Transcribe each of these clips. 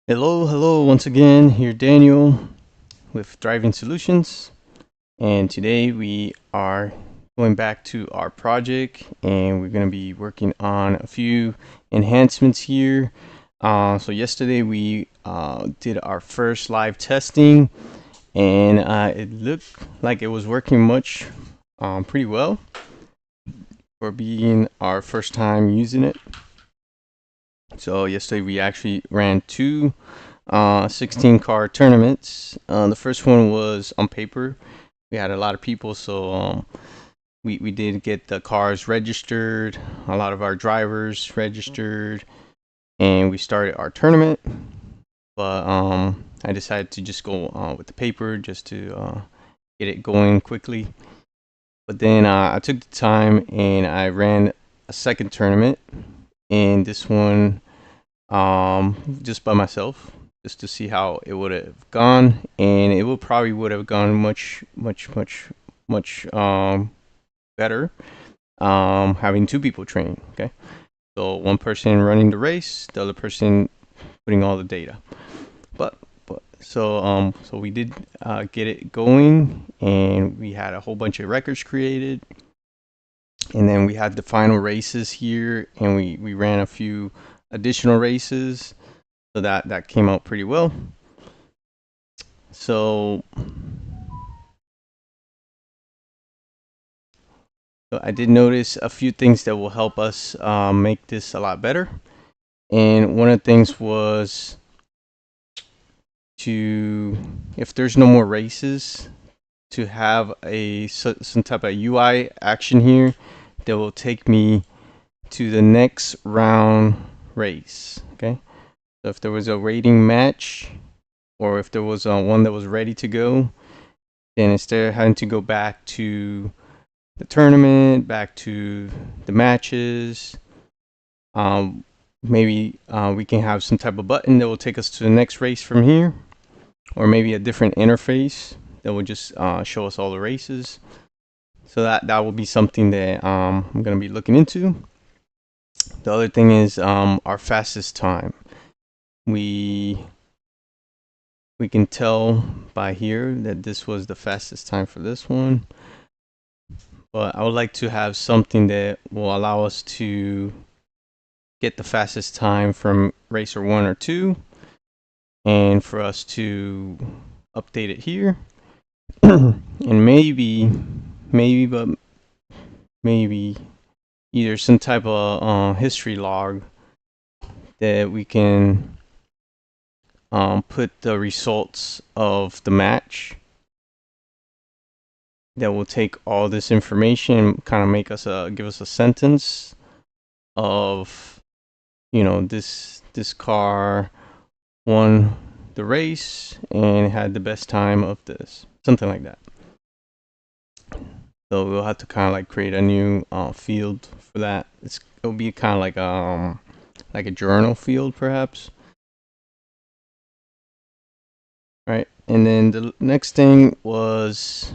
Hello, once again. Here, Daniel with Driving Solutions, and today we are going back to our project, and we're going to be working on a few enhancements here. So yesterday we did our first live testing, and it looked like it was working pretty well for being our first time using it. So yesterday we actually ran two 16 car tournaments. The first one was on paper. We had a lot of people, so we did get the cars registered, a lot of our drivers registered, and we started our tournament. But I decided to just go with the paper just to get it going quickly. But then I took the time and I ran a second tournament, and this one just by myself, just to see how it would have gone, and it would have gone much better having two people train. Okay, so one person running the race, the other person putting all the data. So we did get it going, and we had a whole bunch of records created, and then we had the final races here, and we ran a few additional races, so that came out pretty well. So I did notice a few things that will help us make this a lot better, and one of the things was to, if there's no more races, to have some type of UI action here that will take me to the next round race. Okay, so if there was a rating match, or if there was one that was ready to go, then instead of having to go back to the tournament, back to the matches, maybe we can have some type of button that will take us to the next race from here, or maybe a different interface that will just show us all the races. So that will be something that I'm going to be looking into. The other thing is our fastest time. We can tell by here that this was the fastest time for this one, but I would like to have something that will allow us to get the fastest time from racer 1 or 2, and for us to update it here. And maybe either some type of history log that we can put the results of the match, that will take all this information and kind of make us give us a sentence of, this car won the race and had the best time of this, something like that. So we'll have to kind of like create a new field for that. It'll be kind of like a journal field, perhaps. Right, and then the next thing was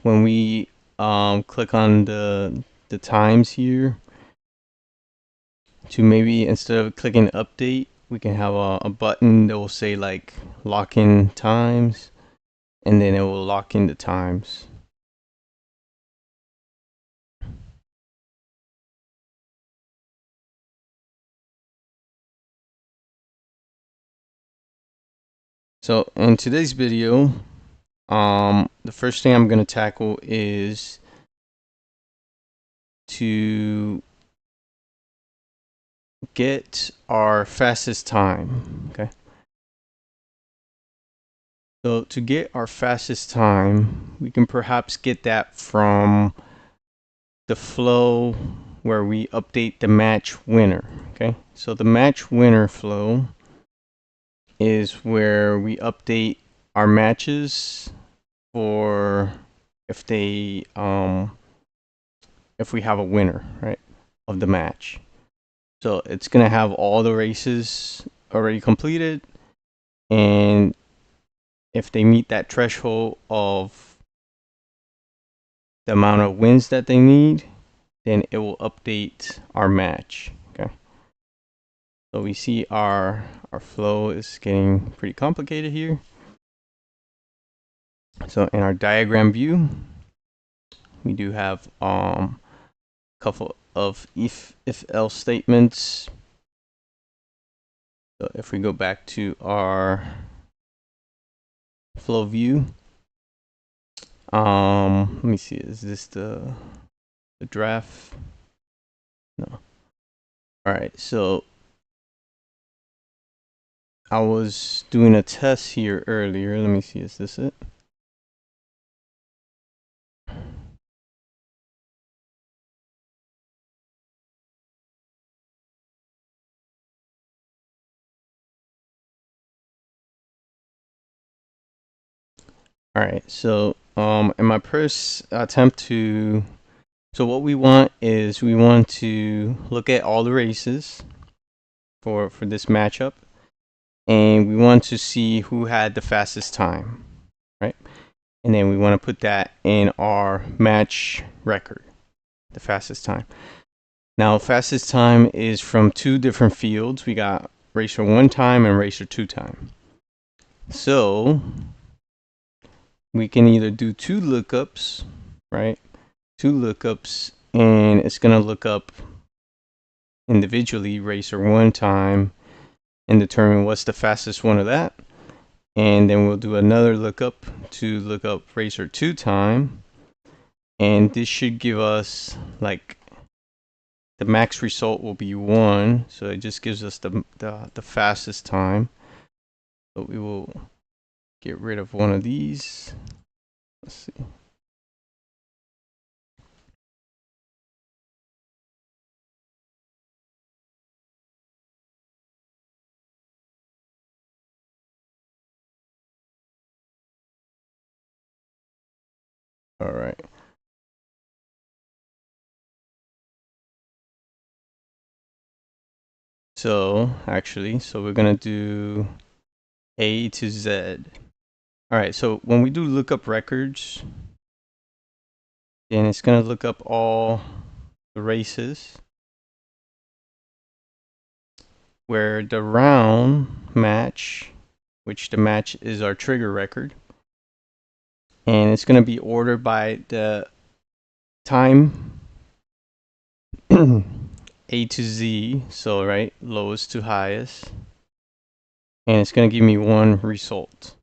when we click on the times here, to maybe, instead of clicking update, we can have a button that will say like lock in times, and then it will lock in the times. So in today's video, the first thing I'm going to tackle is to get our fastest time. Okay, so to get our fastest time, we can perhaps get that from the flow where we update the match winner. Okay, so the match winner flow is where we update our matches for if they if we have a winner, right, of the match. So it's gonna have all the races already completed, and if they meet that threshold of the amount of wins that they need, then it will update our match. Okay, So we see our flow is getting pretty complicated here. So in our diagram view, we do have a couple of if else statements. So if we go back to our flow view, let me see, is this the draft? No. All right, so I was doing a test here earlier. Let me see, is this it? All right, so in my first attempt to, so what we want is we want to look at all the races for this matchup, and we want to see who had the fastest time, right? And then we want to put that in our match record, the fastest time. Now, fastest time is from two different fields. We got racer 1 time and racer 2 time. So we can either do two lookups, right? Two lookups, and it's going to look up individually racer 1 time and determine what's the fastest one of that. And then we'll do another lookup to look up racer 2 time. And this should give us like the max result will be 1. So it just gives us the fastest time. But we will get rid of one of these. Let's see. All right. So actually, so we're gonna do A to Z. All right, so when we do lookup records, then it's gonna look up all the races where the round match, which the match is our trigger record, and it's gonna be ordered by the time A to Z, so right, lowest to highest, and it's gonna give me one result.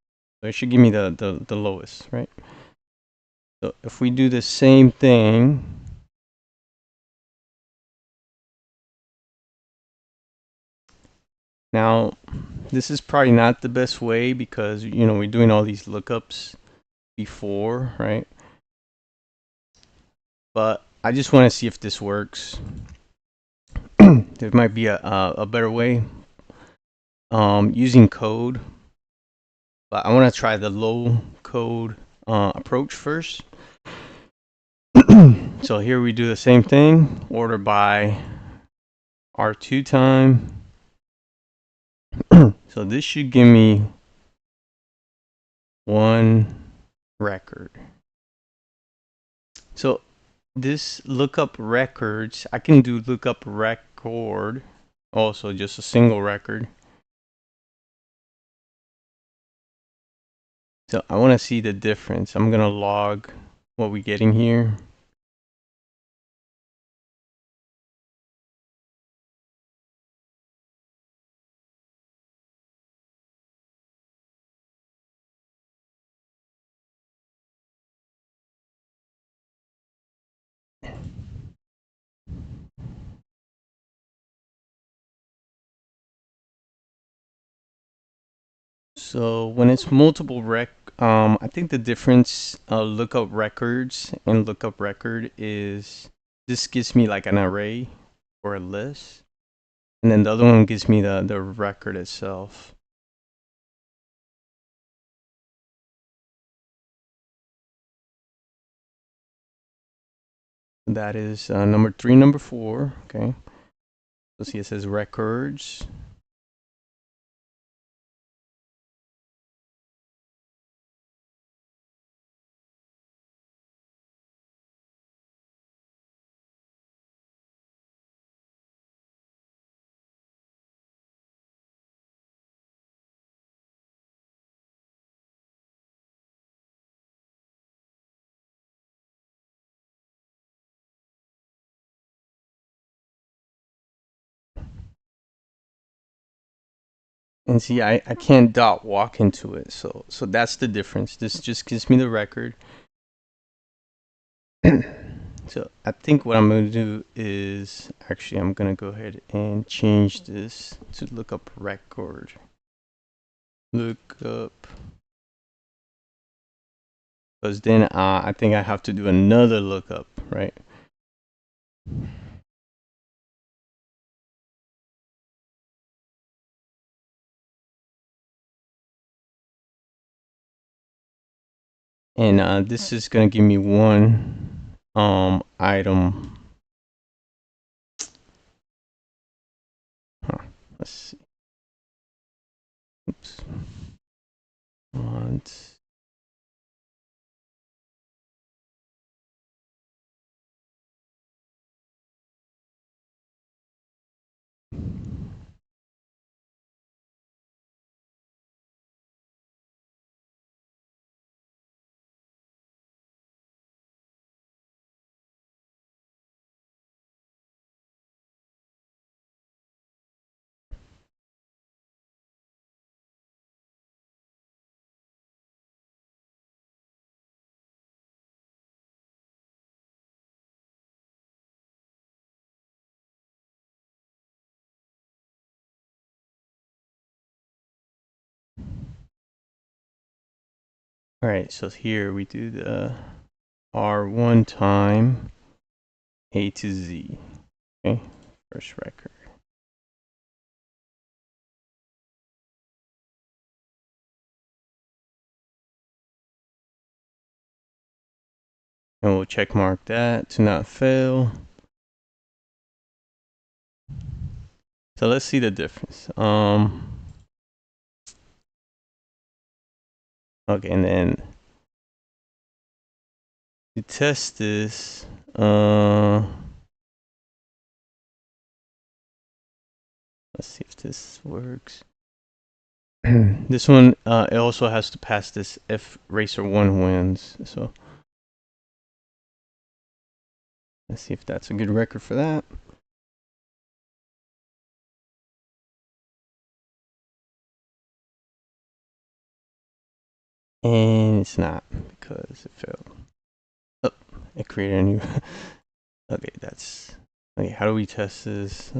So it should give me the lowest, right? So if we do the same thing, now this is probably not the best way because we're doing all these lookups before, right? But I just want to see if this works. There might be a better way using code, but I want to try the low code approach first. So here we do the same thing, order by R2 time. So this should give me one record. So this lookup records, I can do lookup record, also just a single record. So I want to see the difference. I'm going to log what we're getting here. So when it's multiple I think the difference lookup records and lookup record is this gives me like an array or a list, and then the other one gives me the record itself. That is number 3, number 4. Okay. So see, it says records. And see, I can't dot walk into it. So that's the difference. This just gives me the record. So I think what I'm going to do is actually I'm going to go ahead and change this to lookup record. Lookup. Because then I think I have to do another lookup, right? And this is going to give me one item. Huh. Let's see. Oops. Once. All right, so here we do the R1 time A to Z. Okay, first record. And we'll check mark that to not fail. So let's see the difference. Okay, and then to test this, let's see if this works. This one, it also has to pass this if racer 1 wins. So let's see if that's a good record for that. And it's not because it failed. Oh, it created a new. Okay, that's okay. How do we test this?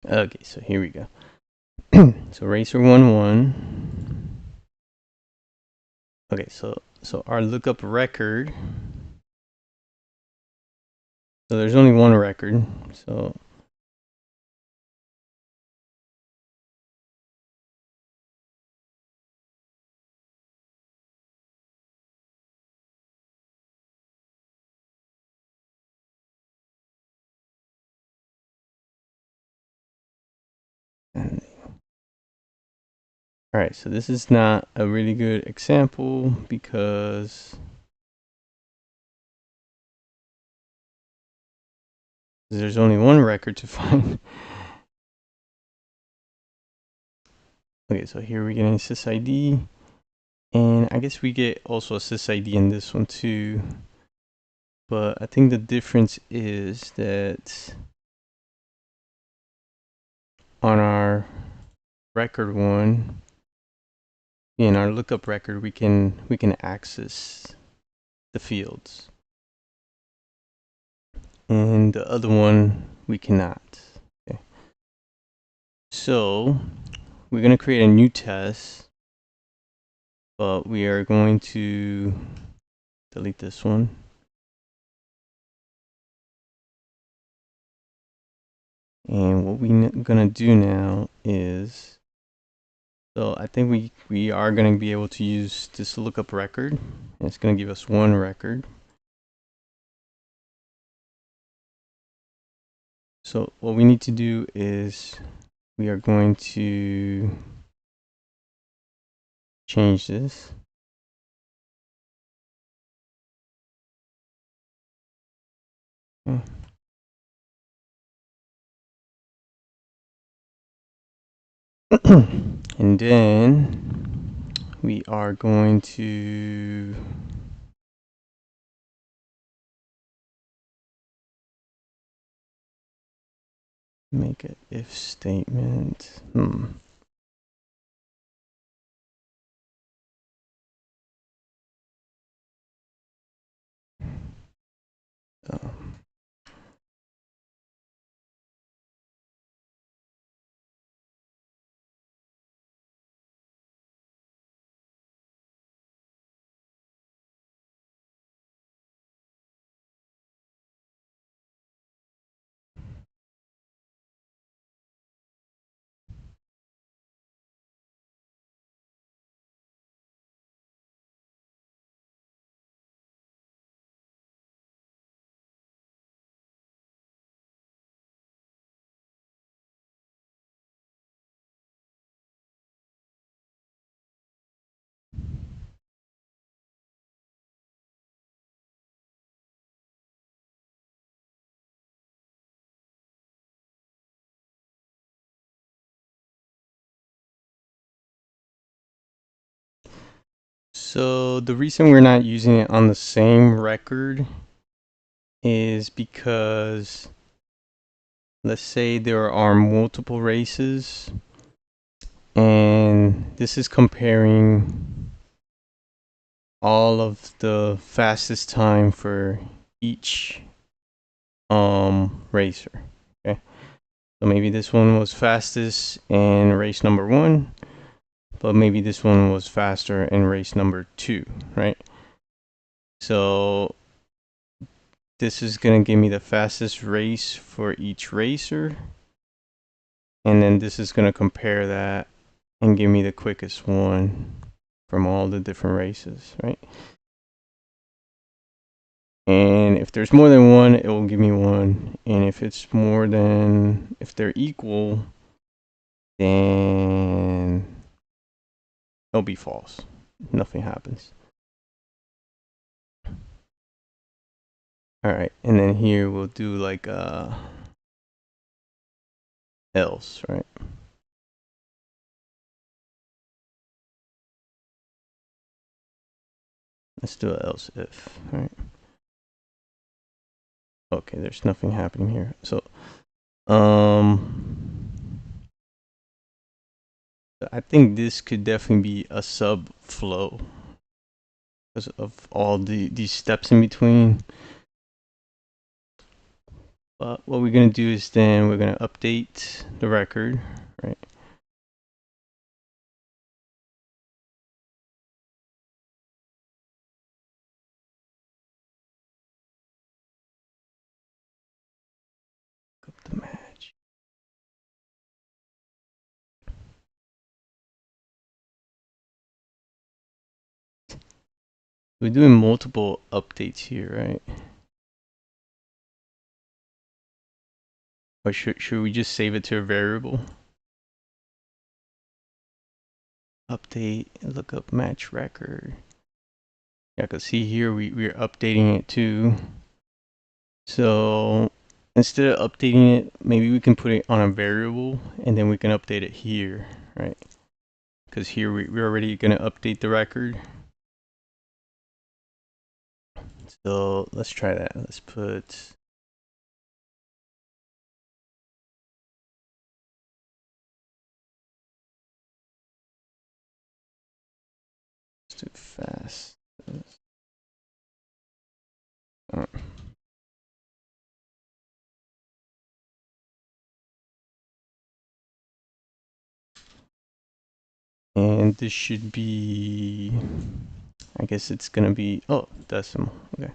Okay, so here we go. So racer 1 won. Okay, so our lookup record. So there's only one record. So all right, so this is not a really good example because there's only one record to find. Okay, so here we get an sys-ID, and I guess we get also a sys-ID in this one too. But I think the difference is that on our record one, in our lookup record, we can access the fields, and the other one we cannot. Okay. So we're going to create a new test, but we are going to delete this one. And what we're going to do now is, so I think we are going to be able to use this lookup record. And it's going to give us one record. So what we need to do is we are going to change this. Okay. And then we are going to make an if statement. Oh. So the reason we're not using it on the same record is because let's say there are multiple races and this is comparing all of the fastest time for each racer. Okay, so maybe this one was fastest in race number 1, but maybe this one was faster in race number 2, right? So this is gonna give me the fastest race for each racer, and then this is gonna compare that and give me the quickest one from all the different races, right? And if there's more than one, it will give me one. And if it's more than, if they're equal, then it'll be false. Nothing happens. All right, and then here we'll do like else, right? Let's do an else if, right? Okay, there's nothing happening here. So, I think this could definitely be a sub flow because of all these steps in between. But what we're gonna do is then we're gonna update the record, right? Look up the match. We're doing multiple updates here, right? Or should we just save it to a variable? Update, look up match record. Yeah, because see here we're updating it too. So instead of updating it, maybe we can put it on a variable and then we can update it here, right? Because here we're already going to update the record. So let's try that. Let's put too fast. And this should be, I guess it's gonna be, oh, decimal, okay.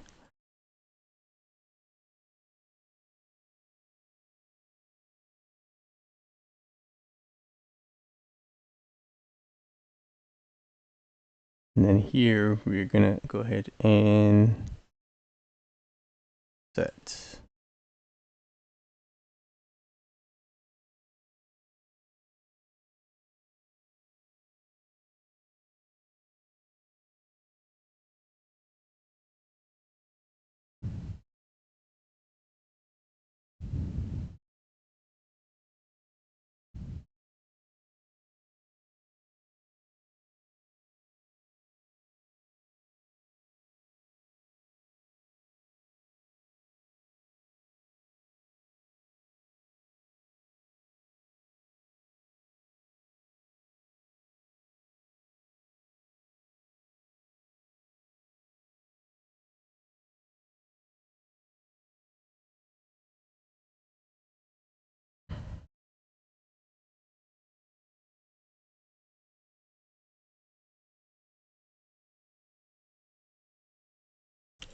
And then here we're gonna go ahead and set.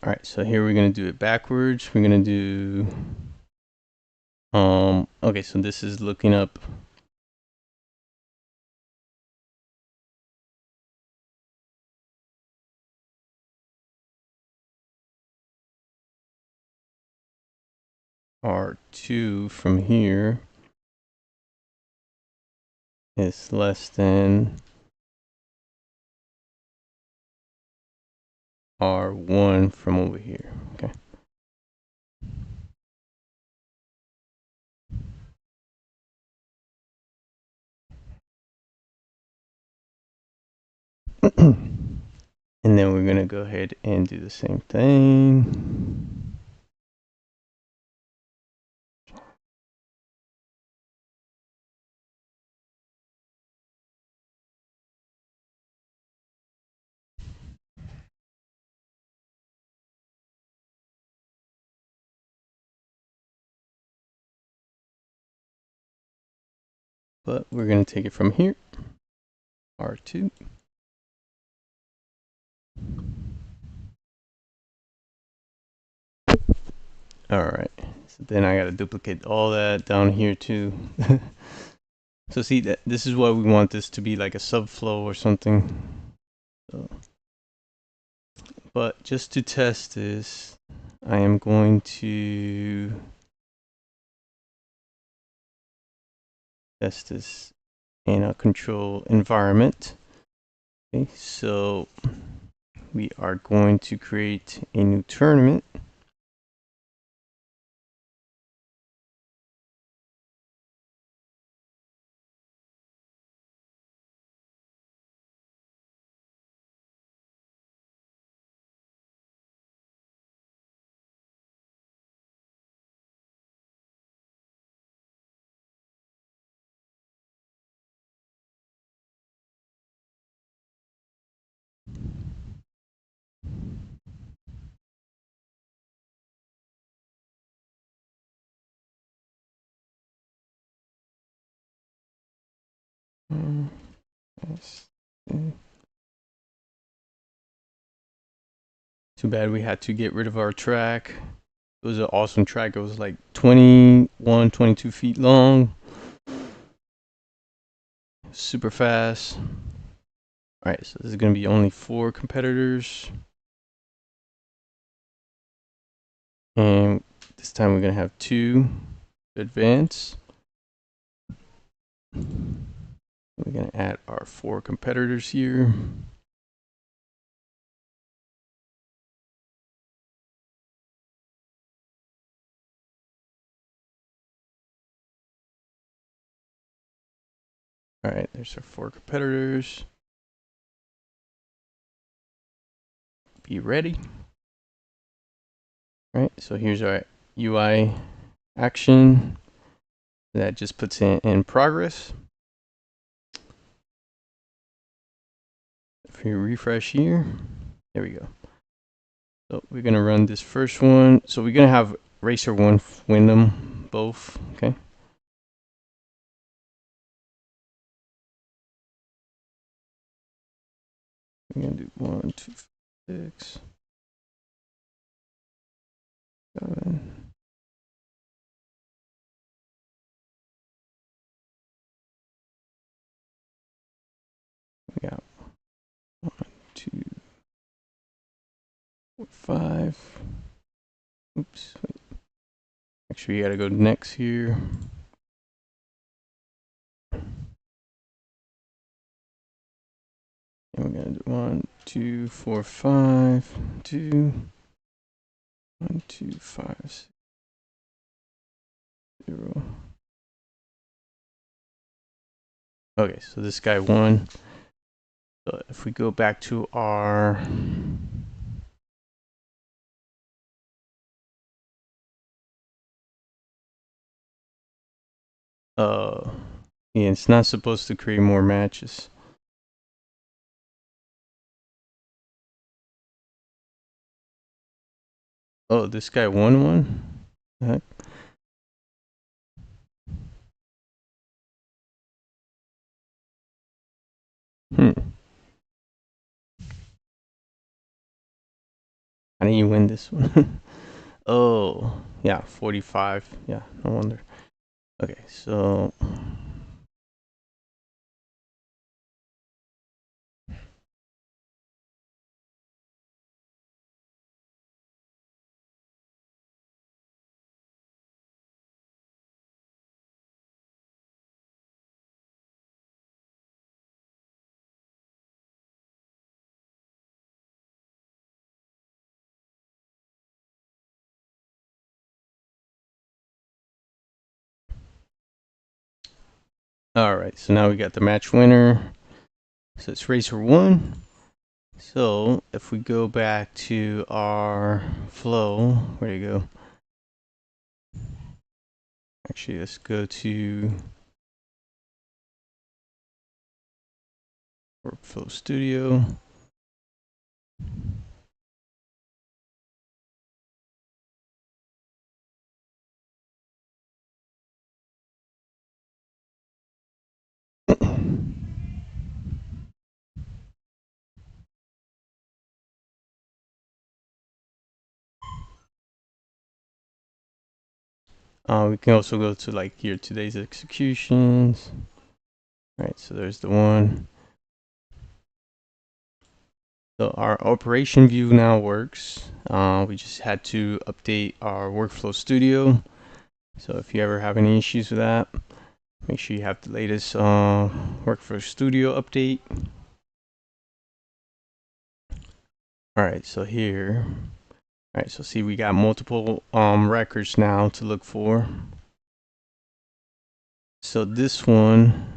All right, so here we're gonna do it backwards. We're gonna do, okay, so this is looking up R2 from here is less than R1 from over here, okay? And then we're gonna go ahead and do the same thing. But we're gonna take it from here, R2. All right, so then I gotta duplicate all that down here too. So see that this is what we want this to be, like a subflow or something. So, but just to test this, I am going to test this in a control environment. Okay, so we are going to create a new tournament. Too bad we had to get rid of our track. It was an awesome track. It was like 21, 22 feet long. Super fast. All right, so this is going to be only 4 competitors. And this time we're going to have 2 to advance. We're going to add our 4 competitors here. All right, there's our 4 competitors. Be ready. All right, so here's our UI action that just puts in progress. If we refresh here, there we go. So we're gonna run this first one. So we're gonna have racer 1 win them both, okay? We're gonna do 1, 2, 6, 7. We got 1, 2, 4, 5. Oops. Wait. Make sure you gotta go next here. And we're gonna do 1, 2, 4, 5, 2, 1, 2, 5, 6, 0. Okay, so this guy won. So if we go back to our yeah, it's not supposed to create more matches. Oh, this guy won one? Heck? Hmm. How do you win this one? Oh, yeah, 45. Yeah, no wonder. Okay, so all right, so now we got the match winner. So it's racer one. So if we go back to our flow, where do you go? Actually, let's go to Workflow Studio. We can also go to like here today's executions. All right, so there's the one. So our operation view now works. We just had to update our Workflow Studio. So if you ever have any issues with that, make sure you have the latest Workflow Studio update. All right, so here, all right, so see we got multiple records now to look for. So this one,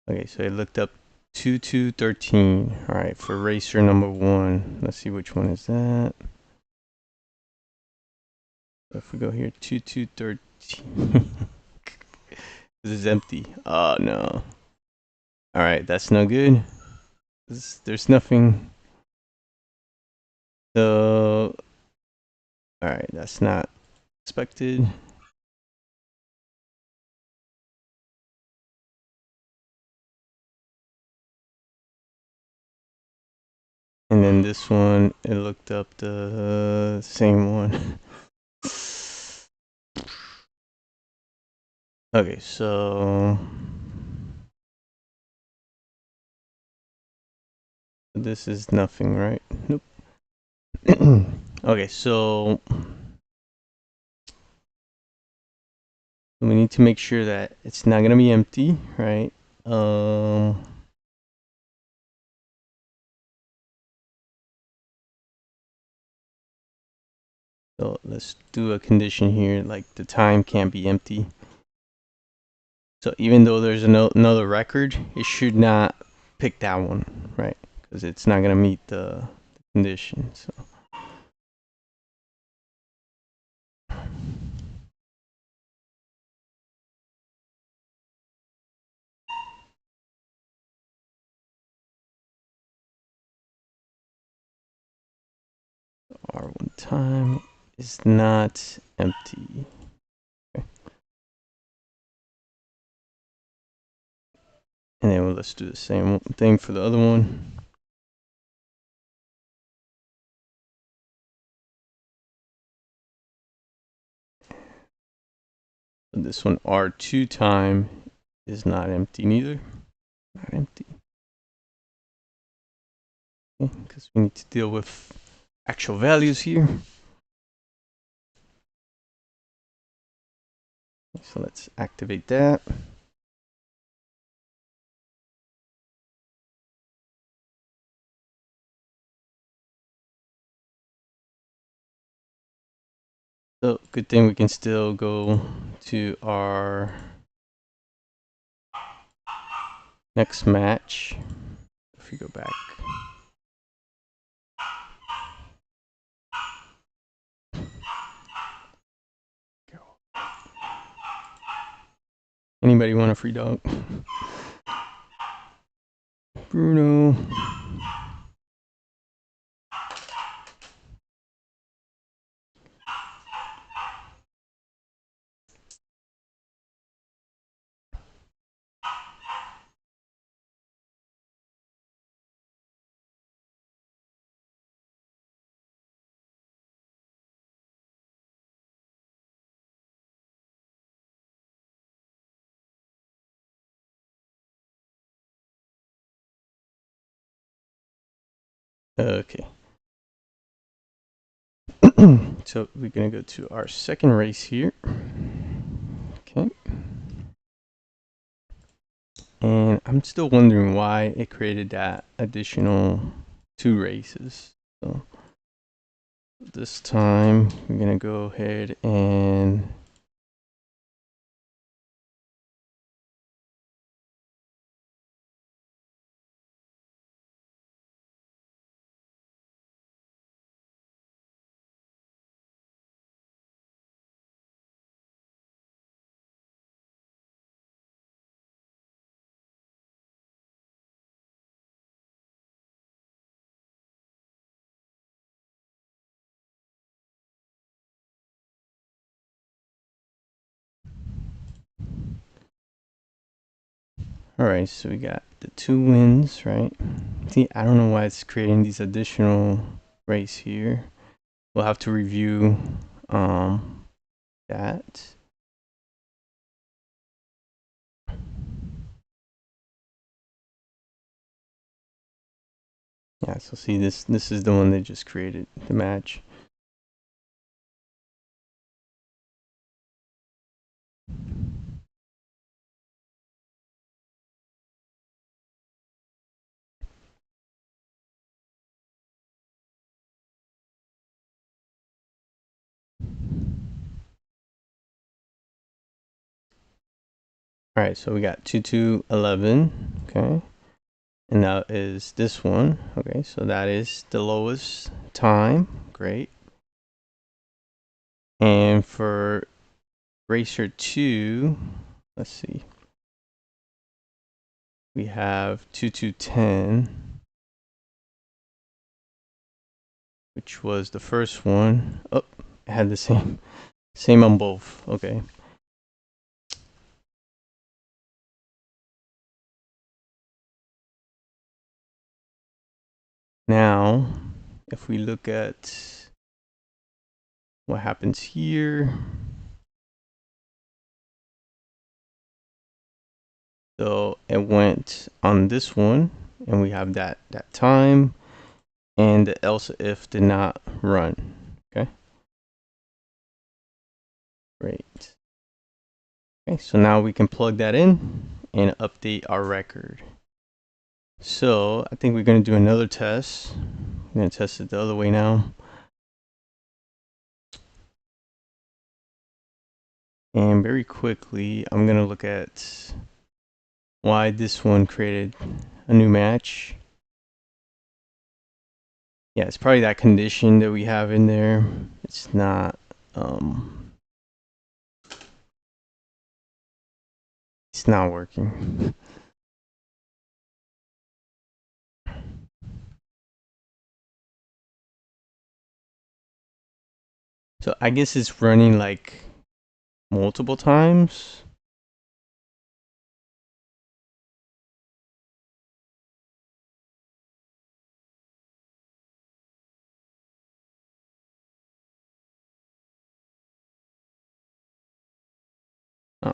okay, so I looked up 2213. All right, for racer number one. Let's see which one is that. If we go here, 2213. This is empty. Oh no. All right, that's no good. There's nothing. So, all right, that's not expected. And then this one, it looked up the same one. Okay, so this is nothing, right? Nope. Okay, so we need to make sure that it's not gonna be empty, right? So let's do a condition here, like the time can't be empty. So even though there's another record, it should not pick that one, right? Because it's not gonna meet the condition. So R1 time is not empty. Okay. And then let's do the same thing for the other one. So this one R2 time is not empty neither. Not empty. Because we need to deal with actual values here. So let's activate that. So good thing we can still go to our next match. If we go back. Anybody want a free dog? Bruno. Okay. So we're gonna go to our second race here. Okay. And I'm still wondering why it created that additional 2 races. So this time we're gonna go ahead and all right, so we got the 2 wins, right? See, I don't know why it's creating these additional race here. We'll have to review that. Yeah, so see this is the one that just created the match. All right, so we got 2211, okay? And now is this one, okay? So that is the lowest time, great. And for racer 2, let's see. We have 2210, which was the first one. Oh, it had the same on both, okay. Now, if we look at what happens here, so it went on this one, and we have that time, and the else if did not run. Okay, great. Okay, so now we can plug that in and update our record. So I think we're going to do another test. I'm going to test it the other way now. And very quickly, I'm going to look at why this one created a new match. Yeah, it's probably that condition that we have in there. It's not it's not working. So I guess it's running like multiple times. Oh.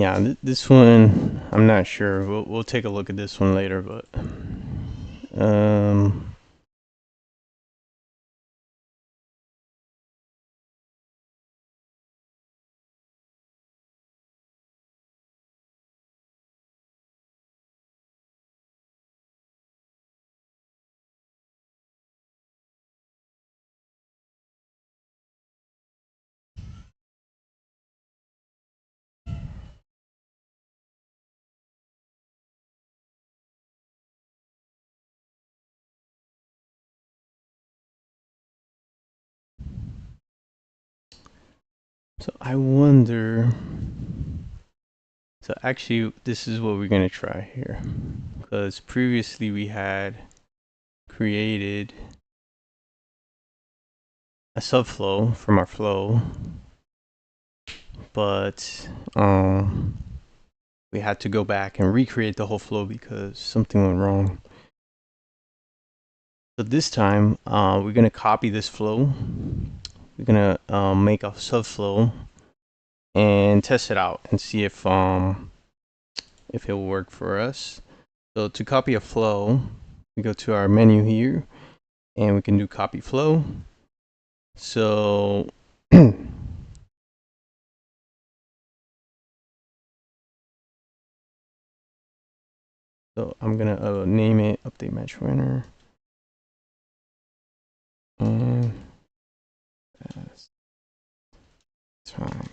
Yeah, this one, I'm not sure. We'll take a look at this one later, but um, so I wonder. So actually, this is what we're gonna try here, because previously we had created a subflow from our flow, but we had to go back and recreate the whole flow because something went wrong. So this time, we're gonna copy this flow. We're gonna make a subflow and test it out and see if it will work for us. So to copy a flow, we go to our menu here, and we can do copy flow. So so I'm gonna name it update match winner and time.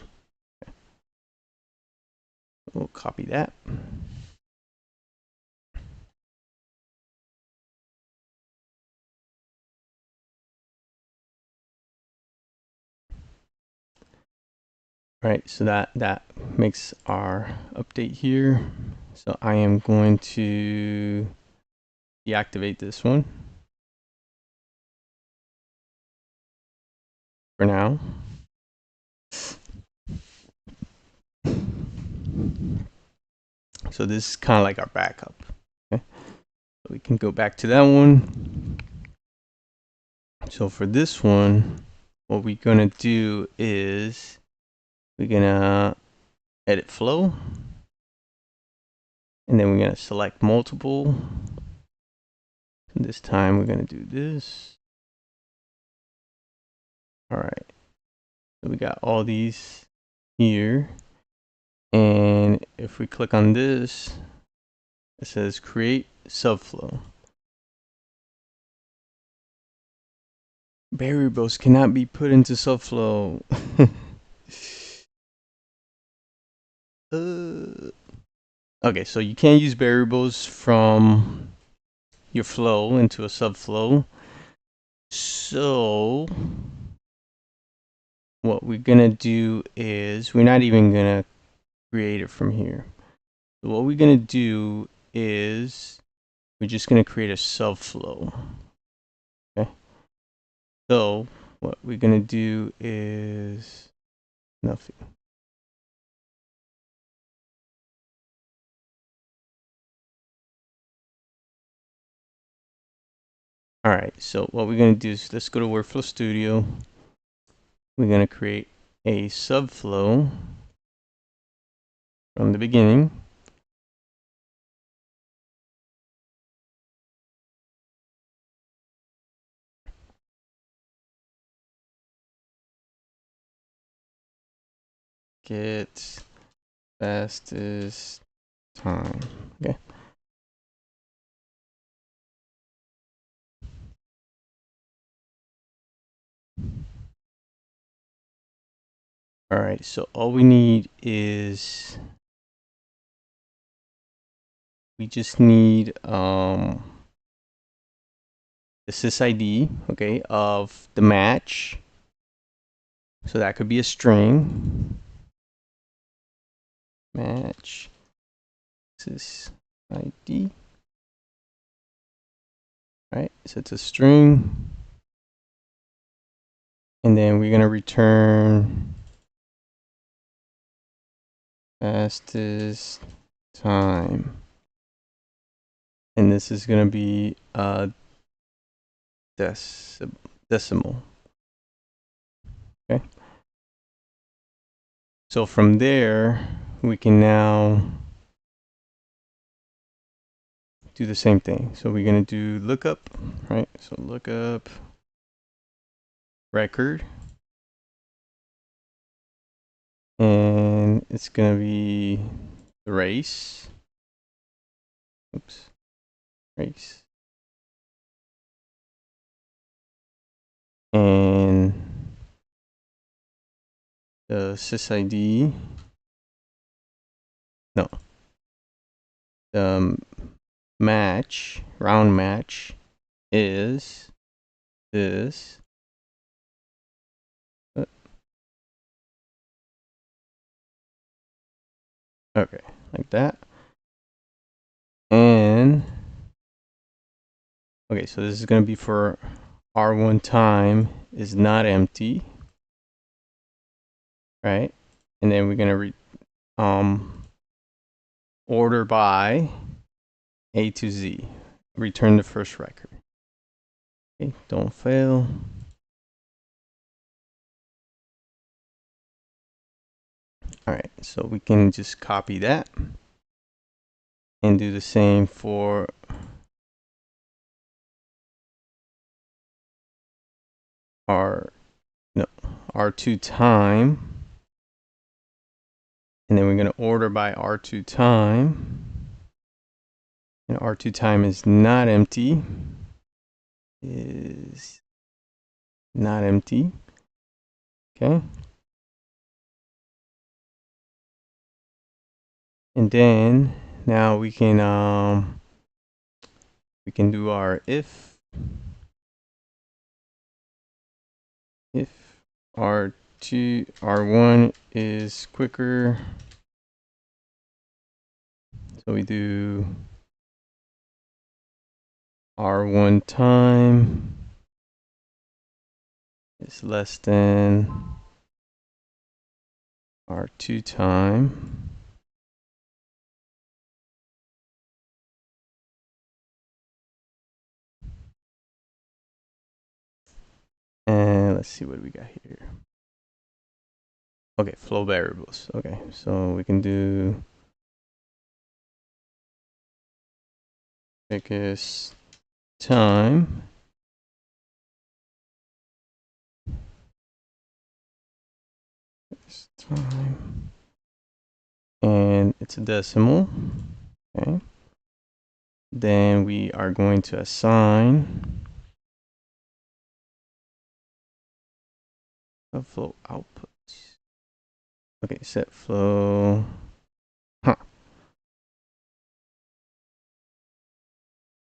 We'll copy that. All right, so that makes our update here. So I am going to deactivate this one for now. So this is kind of like our backup. Okay, so we can go back to that one. So for this one, what we're gonna do is we're gonna edit flow, and then we're gonna select multiple. And this time we're gonna do this. All right, so we got all these here, and if we click on this, it says create subflow. Variables cannot be put into subflow. Okay, so you can't use variables from your flow into a subflow. So what we're gonna do is we're not even gonna create it from here. So what we're gonna do is we're just gonna create a subflow. Okay. So what we're gonna do is nothing. All right, so what we're gonna do is let's go to Workflow Studio. We're gonna create a subflow from the beginning. Get fastest time. Okay. All right, so all we need is we just need the sysID, okay, of the match. So that could be a string. Match sysID. Right, so it's a string. And then we're gonna return fastest time. And this is gonna be decimal. Okay. So from there, we can now do the same thing. So we're going to do lookup, right? So lookup record, and it's going to be the race. Oops, race. And the sysid, no, the match, round match is this. Okay, like that. And okay, so this is going to be for R1 time is not empty, right? And then we're going to order by A to Z, return the first record. Okay, don't fail. All right, so we can just copy that and do the same for R2 time. And then we're going to order by R2 time. And R2 time is not empty. Is not empty. Okay. And then now we can do our if R1 is quicker. So we do R1 time is less than R2 time. And let's see what we got here. Okay, flow variables. Okay, so we can do quickest time and it's a decimal. Okay, then we are going to assign a flow output. Okay, set flow.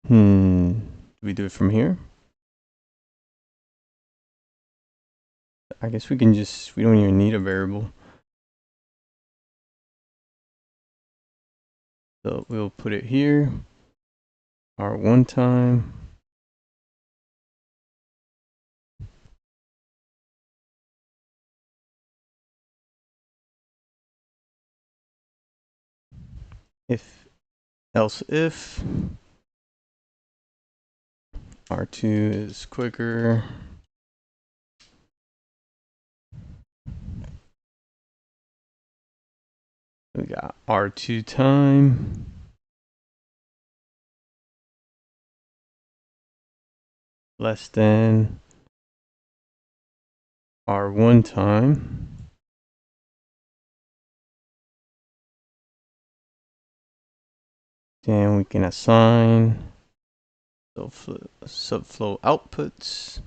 Do we do it from here? I guess we can just, we don't even need a variable. So we'll put it here, R1 time. If, else if, R2 is quicker. We got R2 time. Less than R1 time. Then we can assign subflow outputs.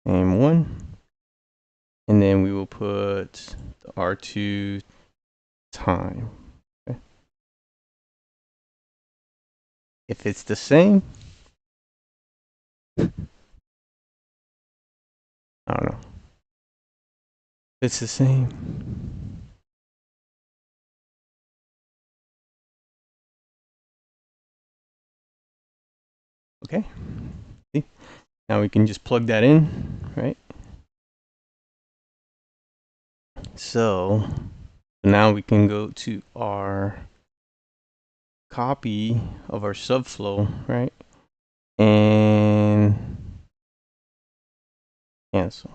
Name 1. And then we will put the R2 time. Okay. If it's the same, I don't know. If it's the same. Okay. See? Now we can just plug that in, right? So now we can go to our copy of our subflow, right? And cancel.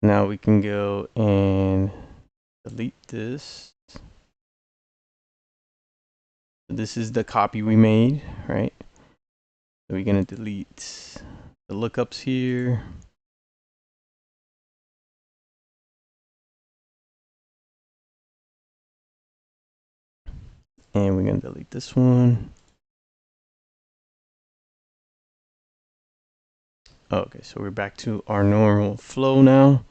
Now we can go and delete this. So this is the copy we made, right? So we're gonna delete the lookups here. And we're gonna delete this one. Okay, so we're back to our normal flow now.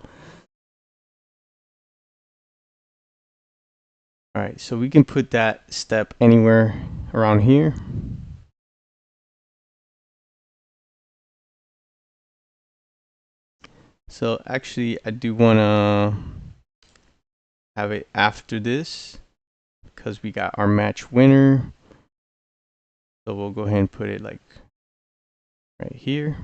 All right, so we can put that step anywhere around here. So actually, I do want to have it after this because we got our match winner. So we'll go ahead and put it like right here.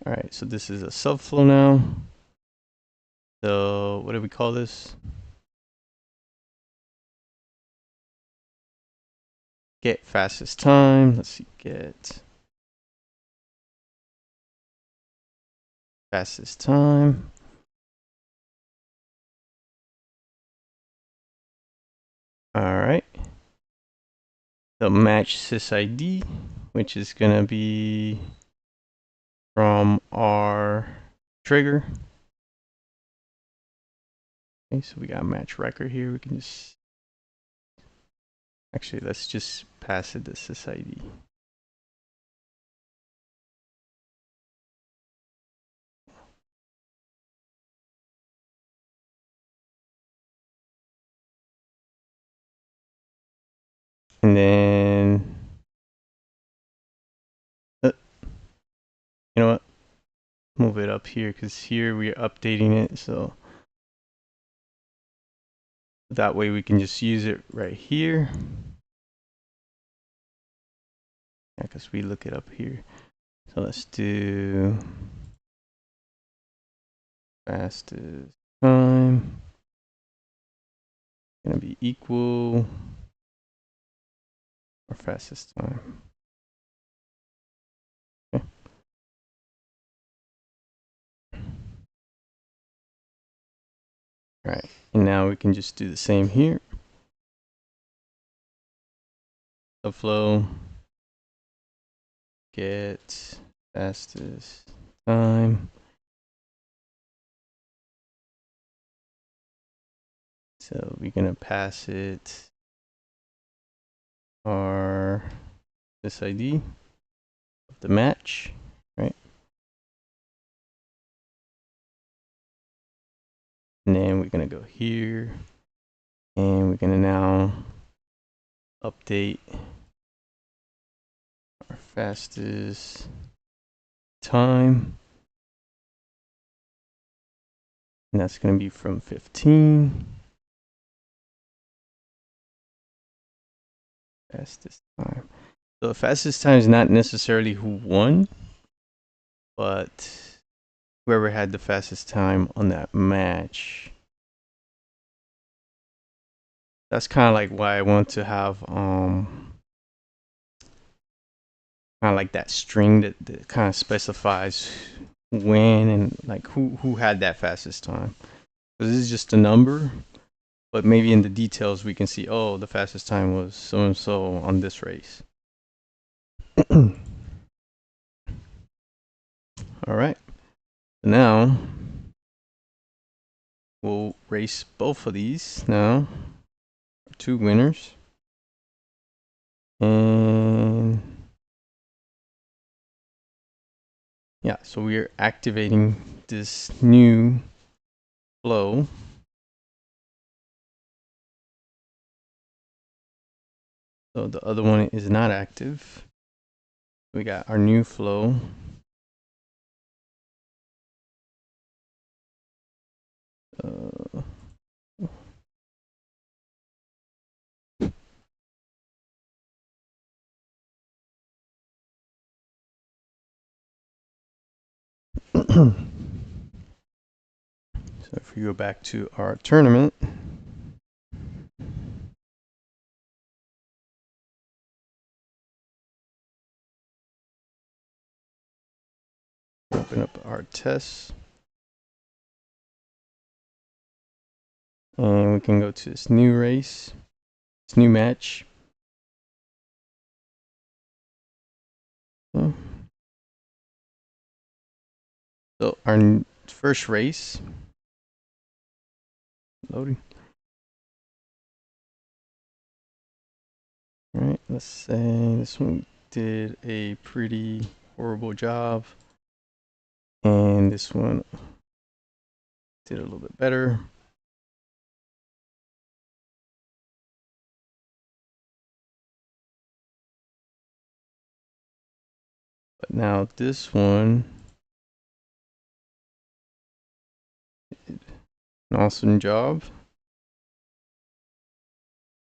All right, so this is a subflow now. So what do we call this? Get fastest time. Let's see, get fastest time. All right. The match sys ID, which is gonna be from our trigger. Okay, so we got match record here. We can just actually let's just pass it the sys ID. And then you know what? Move it up here because here we're updating it, so that way we can just use it right here. Yeah, because we look it up here. So let's do fastest time. Gonna be equal or fastest time. Okay. All right, and now we can just do the same here. Subflow, get fastest time. So we're gonna pass it our this ID of the match, right? And then we're gonna go here and we're gonna now update our fastest time. And that's gonna be from 15. Fastest time. So the fastest time is not necessarily who won, but whoever had the fastest time on that match. That's kind of like why I want to have kind of like that string that kind of specifies when and like who had that fastest time. This is just a number, but maybe in the details we can see, oh, the fastest time was so and so on this race. All right, now we'll race both of these now. Two winners. And yeah, so we're activating this new flow. So the other one is not active. We got our new flow. So if we go back to our tournament, open up our tests. And we can go to this new race, this new match. Okay. So our first race, loading. All right, let's say this one did a pretty horrible job, and this one did a little bit better. But now this one, did an awesome job.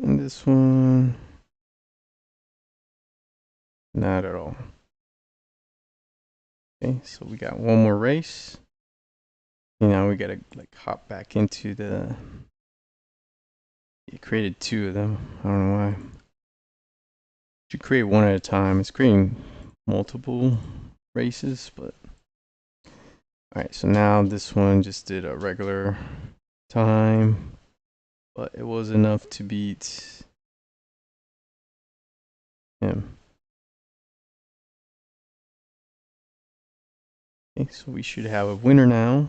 And this one, not at all. Okay, so we got one more race. And now we gotta like hop back into the. It created two of them. I don't know why. Should create one at a time. It's creating multiple races, but all right. So now this one just did a regular time, but it was enough to beat him. Okay, so we should have a winner now.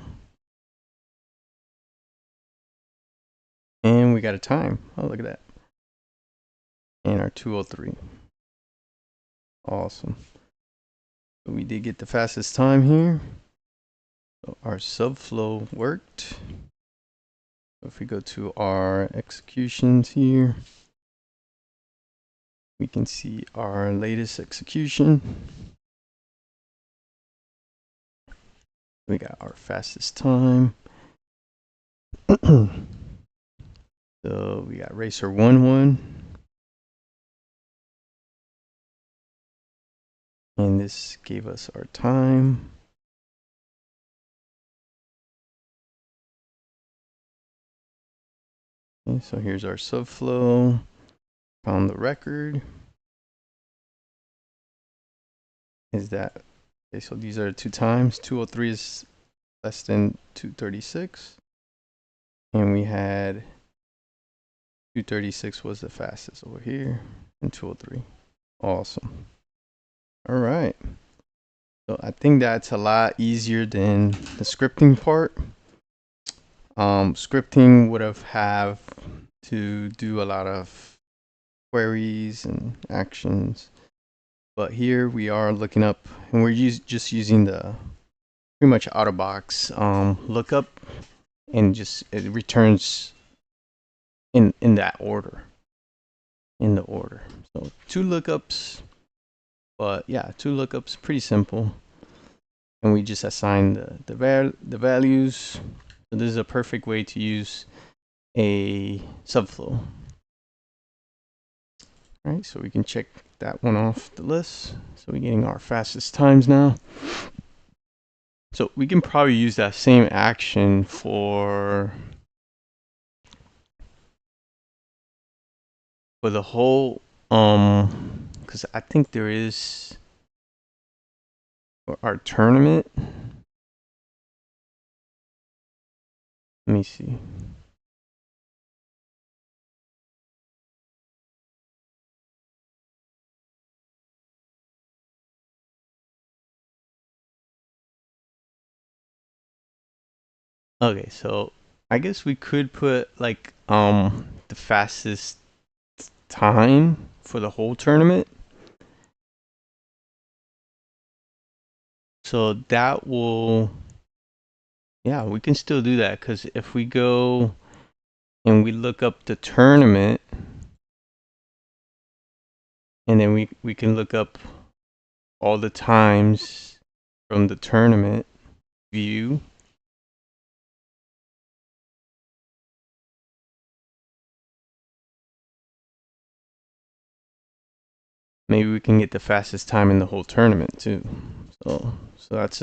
And we got a time. Oh, look at that. And our 203. Awesome. So we did get the fastest time here. So our subflow worked. If we go to our executions here, we can see our latest execution. We got our fastest time. So we got racer 1-1. And this gave us our time. Okay, so here's our subflow. Found the record. Is that okay? So these are the two times. 203 is less than 236, and we had 236 was the fastest over here, and 203. Awesome. All right. So I think that's a lot easier than the scripting part. Scripting would have to do a lot of queries and actions, but here we are looking up, and we're just using the pretty much out of box lookup, and just it returns in that order, in the order. So two lookups, but yeah, two lookups, pretty simple. And we just assign the values. So this is a perfect way to use a subflow. All right, so we can check that one off the list. So we're getting our fastest times now. So we can probably use that same action for the whole, because I think there is for our tournament. Let me see. Okay, so I guess we could put like the fastest time for the whole tournament. So that will, yeah, we can still do that, because if we go and we look up the tournament, and then we can look up all the times from the tournament view. Maybe we can get the fastest time in the whole tournament too. So that's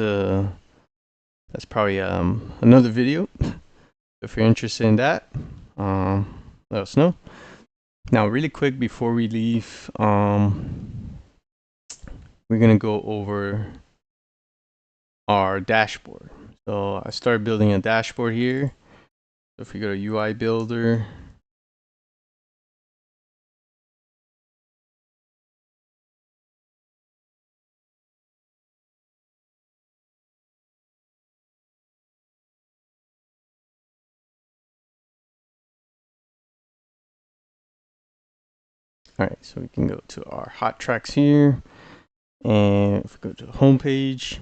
probably another video. If you're interested in that, let us know. Now, really quick before we leave, we're gonna go over our dashboard. So I started building a dashboard here. So if we go to UI builder, all right, so we can go to our hot tracks here, and if we go to the home page,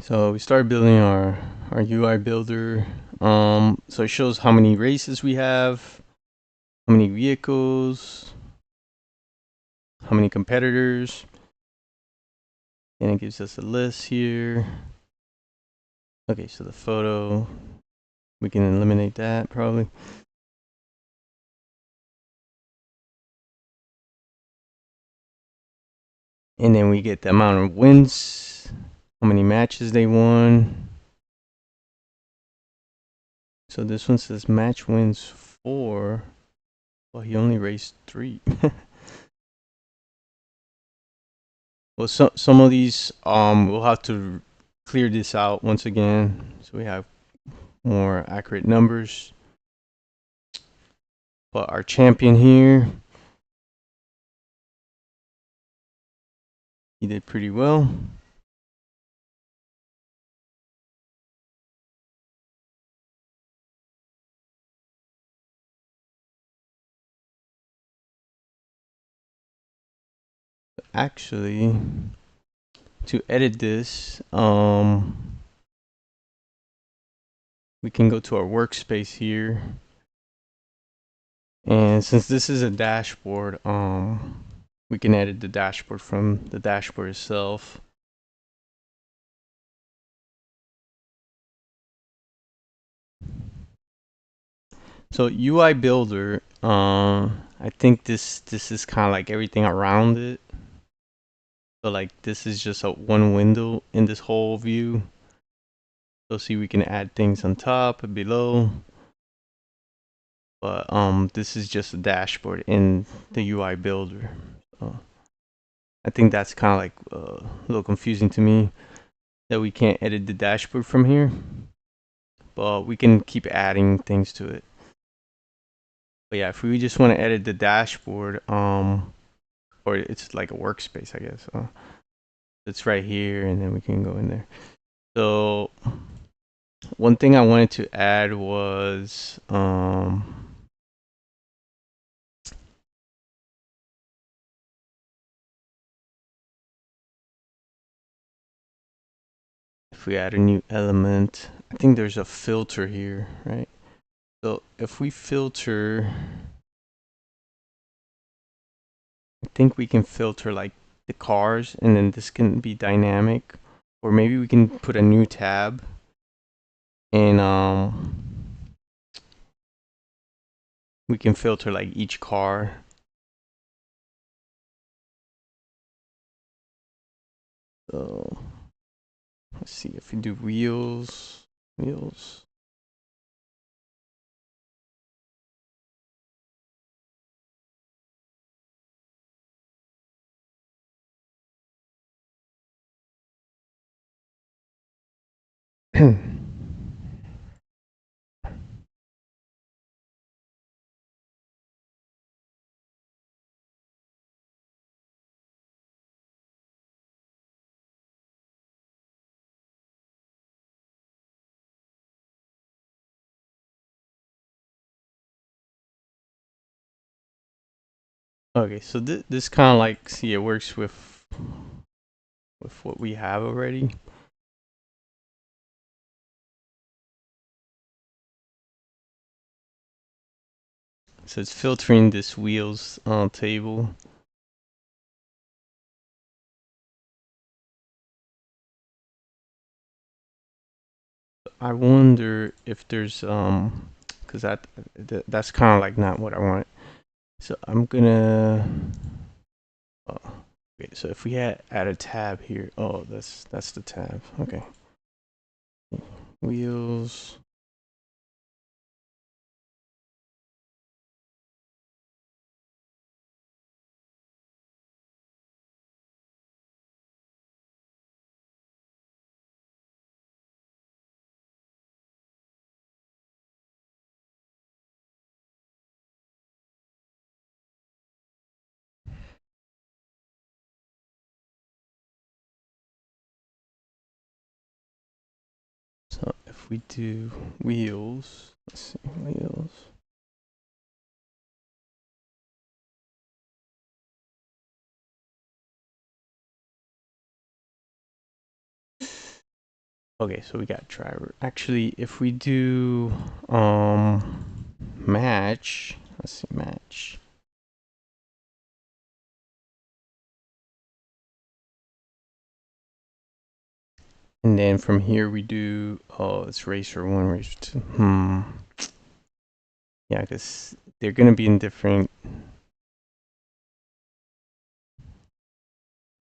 so we started building our UI builder. So it shows how many races we have, how many vehicles, how many competitors, and it gives us a list here. Okay, so the photo, we can eliminate that probably. And then we get the amount of wins, how many matches they won. So this one says match wins 4. Well, he only raced 3. Well, some of these we'll have to clear this out once again so we have more accurate numbers. But our champion here, he did pretty well. Actually, to edit this, we can go to our workspace here. And since this is a dashboard, we can edit the dashboard from the dashboard itself. So UI builder, I think this is kind of like everything around it. So like this is just a one window in this whole view. So see, we can add things on top and below. But this is just a dashboard in the UI builder. So I think that's kind of like a little confusing to me that we can't edit the dashboard from here. But we can keep adding things to it. But yeah, if we just want to edit the dashboard, or it's like a workspace, I guess. It's right here, and then we can go in there. So one thing I wanted to add was if we add a new element, I think there's a filter here, right? So if we filter, I think we can filter like the cars, and then this can be dynamic, or maybe we can put a new tab and we can filter like each car. So let's see if we do wheels. Okay, so this kind of like, see, it works with what we have already. So it's filtering this wheels table. I wonder if there's because that's kind of like not what I want. So I'm gonna. Oh, okay, so if we add a tab here, oh, that's the tab. Okay, wheels. So if we do wheels, let's see, wheels. Okay, so we got driver. Actually, if we do match, let's see, match. And then from here we do, oh, it's racer one, racer two. Yeah, because they're gonna be in different,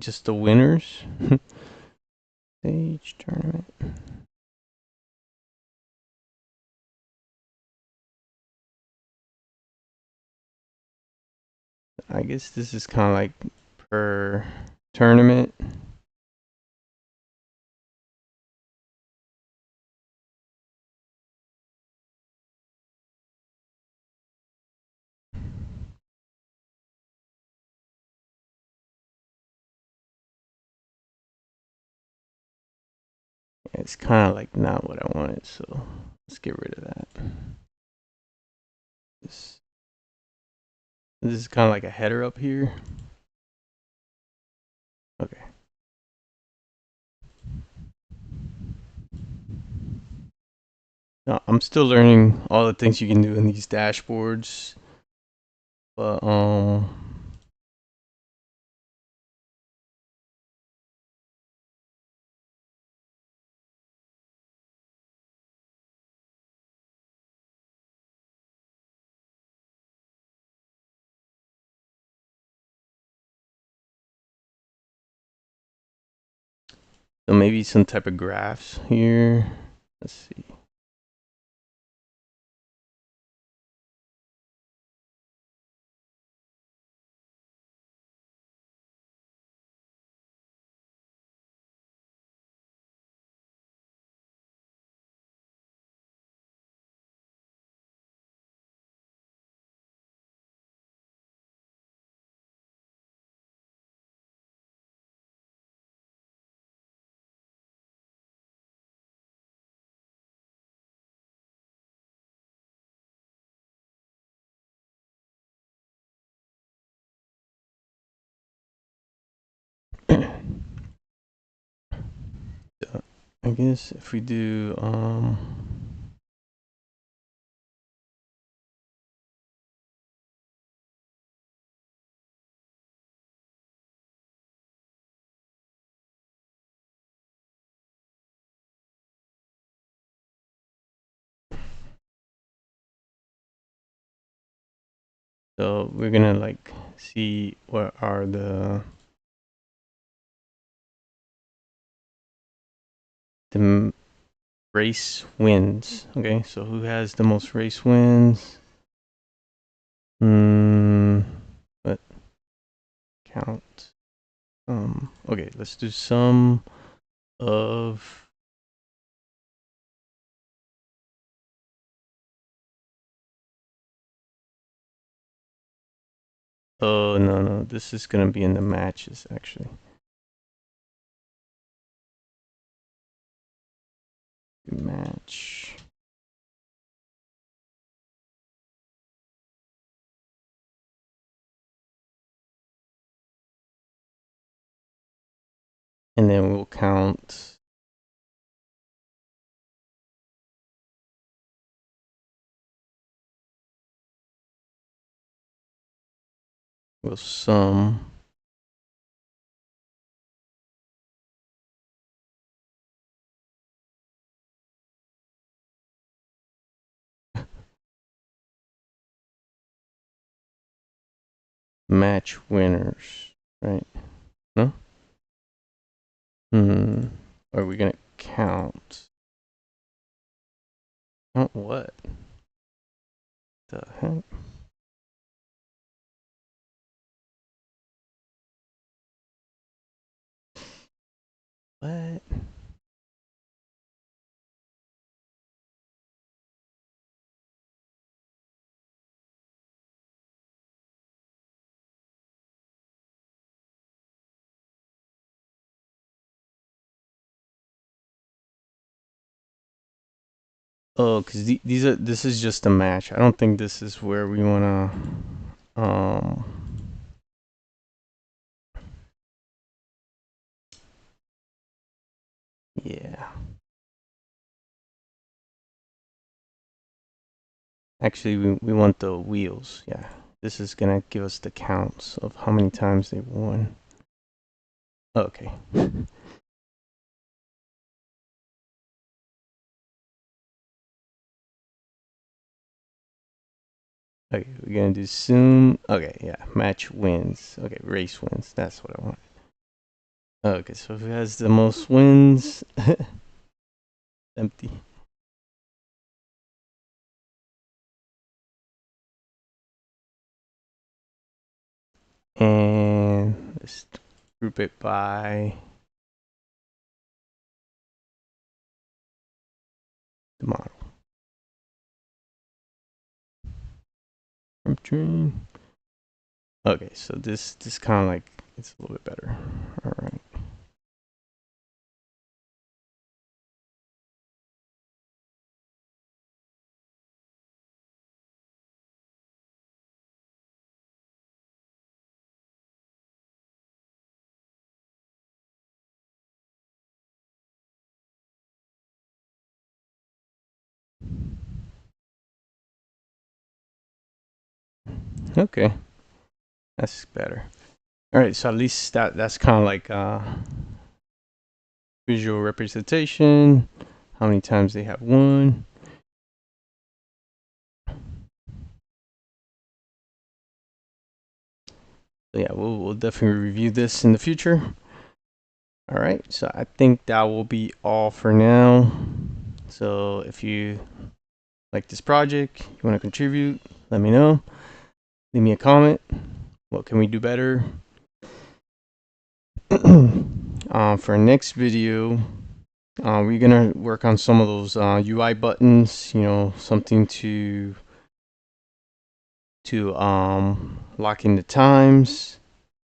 just the winners. Stage tournament. I guess this is kind of like per tournament. It's kind of like not what I wanted, so let's get rid of that. This is kind of like a header up here. Okay. I'm still learning all the things you can do in these dashboards, but so maybe some type of graphs here. Let's see. I guess if we do so we're gonna like see what are the race wins. Okay, so who has the most race wins? But count. Okay, let's do sum of. Oh no, this is gonna be in the matches actually. Match. And then we'll count. We'll sum. match winners, right? No? Are we gonna count? Count what? The heck? What? Oh, because these are, this is just a match. I don't think this is where we wanna yeah. Actually, we want the wheels. Yeah. This is gonna give us the counts of how many times they won. Okay. Okay, we're gonna do zoom. Okay, yeah, match wins. Okay, race wins. That's what I want. Okay, so who has the most wins? Empty. And let's group it by the model. From train. Okay, so this kind of like, it's a little bit better. All right. Okay, that's better. All right, so at least that's kind of like visual representation. How many times they have won. So yeah, we'll definitely review this in the future. All right, so I think that will be all for now. So if you like this project, you want to contribute, let me know. Leave me a comment. What can we do better? For next video, we're gonna work on some of those UI buttons. You know, something to lock in the times,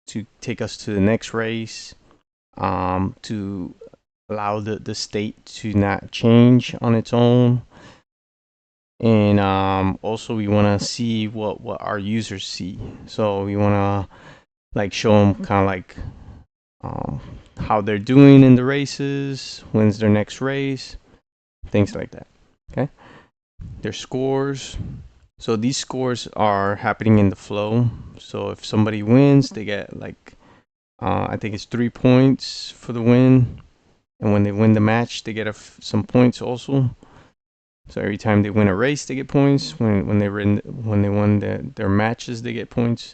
to take us to the next race, to allow the state to not change on its own. And also we want to see what our users see. So we want to like show them kind of like how they're doing in the races, when's their next race, things like that. Okay, their scores. So these scores are happening in the flow. So if somebody wins, they get like I think it's 3 points for the win, and when they win the match, they get some points also. So every time they win a race, they get points. When they won their matches, they get points.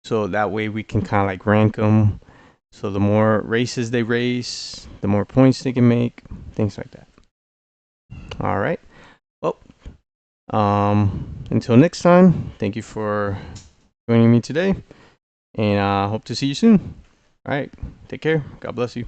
So that way we can kind of like rank them. So the more races they race, the more points they can make, things like that. All right. Well, until next time, thank you for joining me today, and I hope to see you soon. All right. Take care. God bless you.